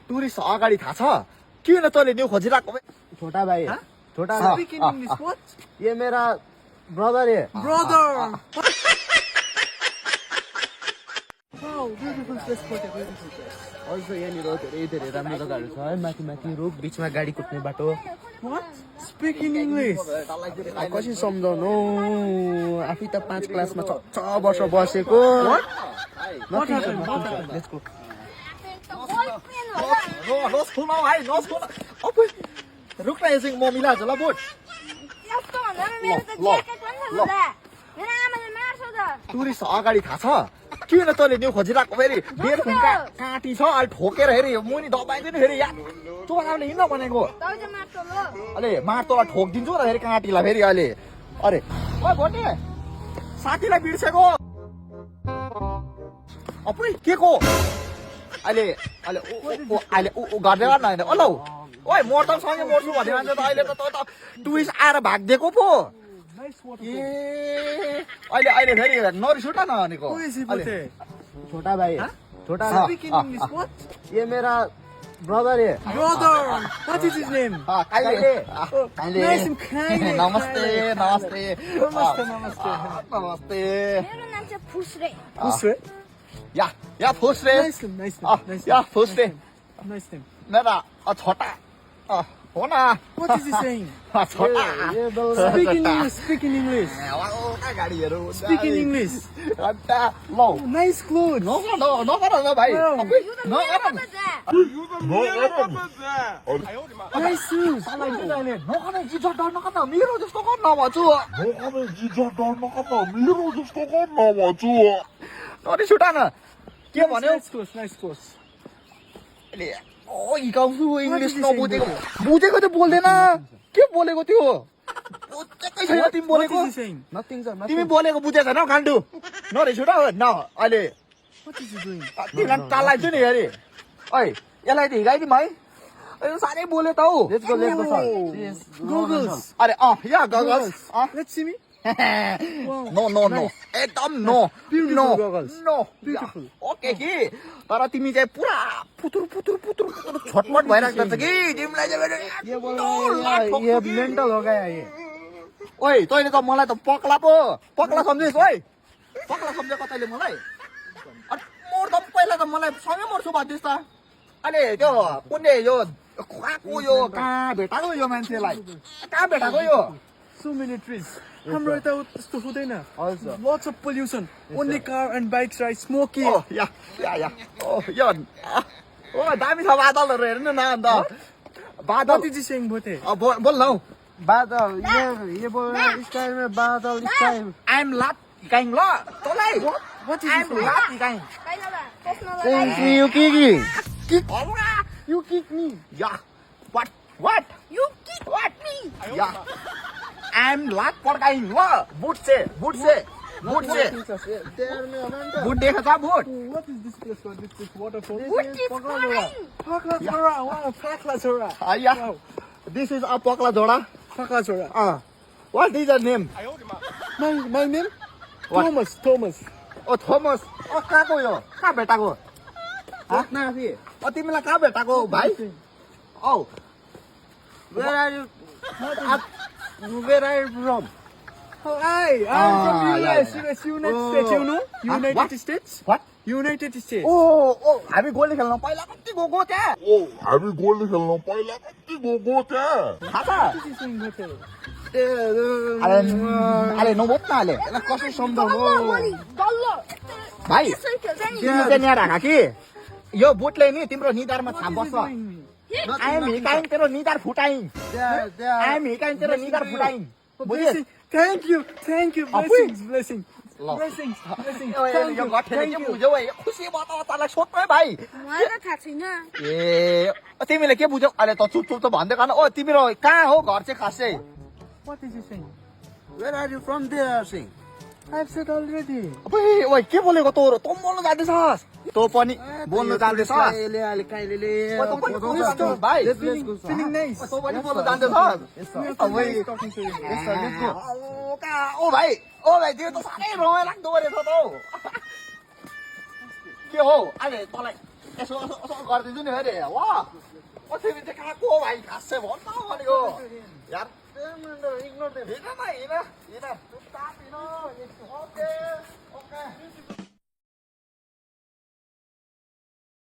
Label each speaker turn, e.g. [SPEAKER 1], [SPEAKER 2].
[SPEAKER 1] Tourist अगाडि थाहा छ किन तैँले न्यू खोजिरहेको छोटा भाइ छोटा ये मेरा ब्रदर है
[SPEAKER 2] Brother! Wow, beautiful place, beautiful place.
[SPEAKER 1] Also यहाँनिर धेरै धेरै राम्रो जग्गाहरू छ है माथि माथि रुख बिचमा गाडी कुद्ने बाटो
[SPEAKER 2] What? Speak in English.
[SPEAKER 1] कसरी सम्झाउनु आफै त 5 क्लासमा 6 वर्ष बसेको
[SPEAKER 2] What happened? What happened?
[SPEAKER 1] Let's go no school न भाइ नो स्कुल अब रुक न एकछिन म मिलाउँछु ल बोट टुरिस्ट अगाडि थाहा छ किन तैँले न्यू खोजिरहेको फेरि बेर खुम्का काँटी छ अहिले ठोकेर हेरि मुनि दबाइदियो नि फेरि तँ आफूले हिँड्न भनेको अरे मार तँलाई ठोकिदिन्छु र फेरि काँटीलाई फेरि अहिले अरे ओ भोटे साथीलाई बिर्सेको अपुइ के को अहिले अहिले अहिले गर्दै गर्न होइन ओलौ ओइ मोर्छ सँगै मोर्छु भन्ने मान्छे त अहिले त टुरिस्ट आएर भागिदिएको पो
[SPEAKER 2] Nice water.
[SPEAKER 1] ए अहिले अहिले फेरि नरिसुट न भनेको
[SPEAKER 2] Who is he, Bote?
[SPEAKER 1] छोटा भाइ छोटा
[SPEAKER 2] Speak in English. What?
[SPEAKER 1] ये मेरा ब्रदर है
[SPEAKER 2] Brother! What is his name?
[SPEAKER 1] काइले
[SPEAKER 2] Nice and kind.
[SPEAKER 1] नमस्ते नमस्ते
[SPEAKER 2] Namaste, namaste.
[SPEAKER 1] नमस्ते
[SPEAKER 2] Who's it?
[SPEAKER 1] Yeah फुस्रे
[SPEAKER 2] Nice name, nice name. Nice
[SPEAKER 1] yeah
[SPEAKER 2] name.
[SPEAKER 1] फुस्रे
[SPEAKER 2] Nice name.
[SPEAKER 1] मेरा छोटा हो न
[SPEAKER 2] What is he saying?
[SPEAKER 1] छोटा
[SPEAKER 2] Speak in English. Speak in English.
[SPEAKER 1] गाडीहरू
[SPEAKER 2] Speak in English.
[SPEAKER 1] अन्त लौ
[SPEAKER 2] Nice clothes.
[SPEAKER 1] नगर न भाइ
[SPEAKER 2] Nice shoes.
[SPEAKER 1] नगर्ने जिजो डर नगर्न मेरो जस्तो गर्न भन्छु नरिस उठा न के भन्यो
[SPEAKER 2] Nice clothes. Nice clothes.
[SPEAKER 1] ओ हिकाउँछु इङ्ग्लिस नबुझेको बुझेको त बोल्दैन के बोलेको त्यो बुझेकै छैन तिमी
[SPEAKER 2] What
[SPEAKER 1] बोलेको
[SPEAKER 2] is he saying?
[SPEAKER 1] Nothing, sir, तिमी बोलेको बुझेको छैनौ गान्डु नरिस उठा न अहिले
[SPEAKER 2] What is he doing?
[SPEAKER 1] तिमीलाई टालाइछु नि हेरि ओइ यसलाई त हिकाइदिउँ है यो साह्रै बोल्यो त हौ
[SPEAKER 2] Googles.
[SPEAKER 1] अरे या goggles
[SPEAKER 2] Let's see me.
[SPEAKER 1] No no no एकदम no
[SPEAKER 2] Beautiful goggles.
[SPEAKER 1] No
[SPEAKER 2] Beautiful.
[SPEAKER 1] Okay कि तर तिमी चाहिँ पुरा पुतुर पुतुर पुतुर पुतुर छटपट भइरहेको छ कि तिमीलाई चाहिँ
[SPEAKER 2] ये mental हो गया ये.
[SPEAKER 1] ओइ तैँले त मलाई त पक्ला पो पक्ला सम्झिस् ओइ पक्ला सम्झेको तैँले मलाई मोर्दा पहिला त मलाई सँगै मर्छु भन्दिस् त अहिले त्यो कुनै यो खुवाको यो कहाँ भेटाएको यो मान्छेलाई कहाँ भेटाएको यो
[SPEAKER 2] So many trees. हाम्रो यता त्यस्तो हुँदैन. Lots of pollution. Only car and bikes ride smoky.
[SPEAKER 1] या यो दामी छ बादलहरू हेर्नु न अन्त बादल
[SPEAKER 2] What is he saying, Bote?
[SPEAKER 1] बोल न
[SPEAKER 2] बादल ये बोल रहा है स्काई में बादल स्काई.
[SPEAKER 1] आई एम लाट गाइङ ल तँलाई
[SPEAKER 2] What is
[SPEAKER 1] I
[SPEAKER 2] he
[SPEAKER 1] am
[SPEAKER 2] saying?
[SPEAKER 1] लाट गाइङ
[SPEAKER 2] You kiki.
[SPEAKER 1] You kick me. Yeah. What? You kick what me? Yeah. I'm not पड्काइङ ल बुट से बुट देखा था boot
[SPEAKER 2] What is this place called? This waterfall?
[SPEAKER 1] Pakla
[SPEAKER 2] Chora. Wow, Pakla Chora.
[SPEAKER 1] Yeah. This is a पक्ला Jhoda
[SPEAKER 2] Pakla Chora.
[SPEAKER 1] What is your name?
[SPEAKER 2] My name?
[SPEAKER 1] What?
[SPEAKER 2] Thomas.
[SPEAKER 1] Thomas कहाँको यो कहाँ भेटाको तिमीलाई कहाँ भेटाको भाइ औ
[SPEAKER 2] Where are you from? I'm from US, United States. You know? United States.
[SPEAKER 1] What?
[SPEAKER 2] United States.
[SPEAKER 1] ओ हामी गोली खेल्न पहिला कति गएको त्यहाँ थाहा छ
[SPEAKER 2] What is he saying, Bote?
[SPEAKER 1] अरे नबोल न अहिले यसलाई कसरी सम्झाउनु भाइ तिमी चाहिँ यहाँ राख कि यो बुटले नि तिम्रो निधारमा छाप बस्छ आइएम हिकाइङ तेरो निधार फुटाइङ आइएम हिकाइङ तेरो निधार फुटाइङ बुझिस्
[SPEAKER 2] Thank you. Blessings.
[SPEAKER 1] यो गठेले के बुझ्यौ है खुसी भयो त तँलाई सोध्नु है भाइ ए तिमीले के बुझ्यौ अहिले त चुप त भन्दै गर्न ओ तिम्रो कहाँ हो घर चाहिँ खास चाहिँ
[SPEAKER 2] What is he saying?
[SPEAKER 1] Where are you from there, Singh?
[SPEAKER 2] I've said already.
[SPEAKER 1] ओइ के बोलेको तँ बोल्नु जान्दैछस् तँ पनि बोल्नु जान्दैछस् भाइ
[SPEAKER 2] Feeling nice.
[SPEAKER 1] तँ पनि बोल्नु जान्दैछस्
[SPEAKER 2] Talking to you.
[SPEAKER 1] ओ भाइ त्यो त साह्रै रमाइलो लाग्दो रहेछ त के हो अहिले तँलाई यसो गरिदिन्छु नि अरे वा तिमी चाहिँ कहाँ को भाइ खास चाहिँ भन्न भनेको यार इग्नोर दे हिँड न हिँड चुपचाप हिँड ओके